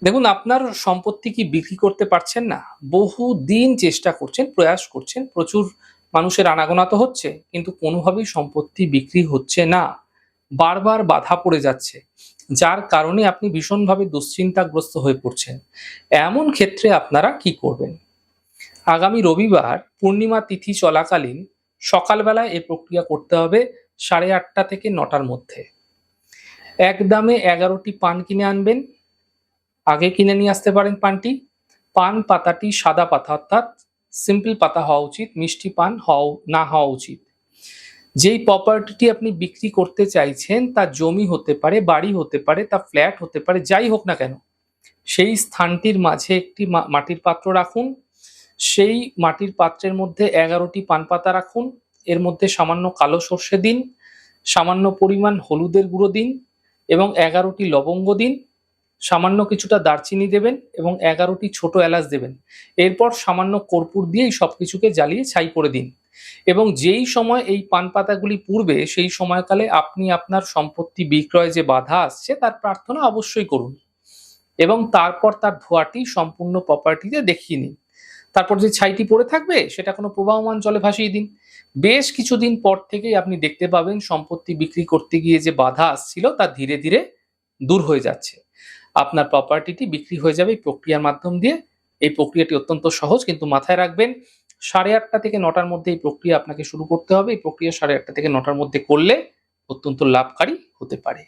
দেখুন, আপনার সম্পত্তি কি বিক্রি করতে পারছেন না? বহুদিন চেষ্টা করছেন, প্রয়াস করছেন, প্রচুর মানুষের আনাগোনা তো হচ্ছে, কিন্তু কোনোভাবেই সম্পত্তি বিক্রি হচ্ছে না। বারবার বাধা পড়ে যাচ্ছে। যার কারণে আপনি ভীষণভাবে দুশ্চিন্তাগ্রস্ত হয়ে পড়ছেন। এমন ক্ষেত্রে আপনারা কি করবেন? আগামী রবিবার পূর্ণিমা তিথি চলাকালীন সকালবেলায় এই প্রক্রিয়া করতে হবে 8:30 থেকে 9টার মধ্যে। একদামে 11টি পান কিনে আনবেন। আগে কিনে নিয়ে আসতে পারেন পানটি। পান পাতাটি সাদা পাতা অর্থাৎ সিম্পল পাতা হওয়া উচিত, মিষ্টি পান না হওয়া উচিত। যেই প্রপার্টিটি আপনি বিক্রি করতে চাইছেন তা জমি হতে পারে, বাড়ি হতে পারে, তা ফ্ল্যাট হতে পারে, যাই হোক না কেন, সেই স্থানটির মাঝে একটি মাটির পাত্র রাখুন। সেই মাটির পাত্রের মধ্যে 11টি পান পাতা রাখুন। এর মধ্যে সামান্য কালো সর্ষে দিন, সামান্য পরিমাণ হলুদের গুঁড়ো দিন এবং 11টি লবঙ্গ দিন। সামান্য কিছুটা দারচিনি দেবেন এবং 11টি ছোট এলাচ দেবেন। এরপর সামান্য কর্পূর দিয়ে এই সবকিছুকে জ্বালিয়ে ছাই করে দিন এবং যেই সময় এই পান পাতাগুলি পুড়বে সেই সময়কালে আপনি আপনার সম্পত্তি বিক্রয়ে যে বাধা আসছে তার প্রার্থনা অবশ্যই করুন এবং তারপর তার ধোঁয়াটি সম্পূর্ণ প্রপার্টিতে দেখিয়ে নিন। তারপর যে ছাইটি পড়ে থাকবে সেটা কোনো প্রবাহমান জলে ভাসিয়ে দিন। বেশ কিছুদিন পর থেকেই আপনি দেখতে পাবেন সম্পত্তি বিক্রি করতে গিয়ে যে বাধা আসছিল তা ধীরে ধীরে দূর হয়ে যাচ্ছে। আপনার প্রপার্টিটি বিক্রি হয়ে যাবে এই প্রক্রিয়ার মাধ্যম দিয়ে। এই প্রক্রিয়াটি অত্যন্ত সহজ, কিন্তু মাথায় রাখবেন 8:30 থেকে 9টার মধ্যে এই প্রক্রিয়া আপনাকে শুরু করতে হবে। এই প্রক্রিয়া 8:30 থেকে 9টার মধ্যে করলে অত্যন্ত লাভকারী হতে পারে।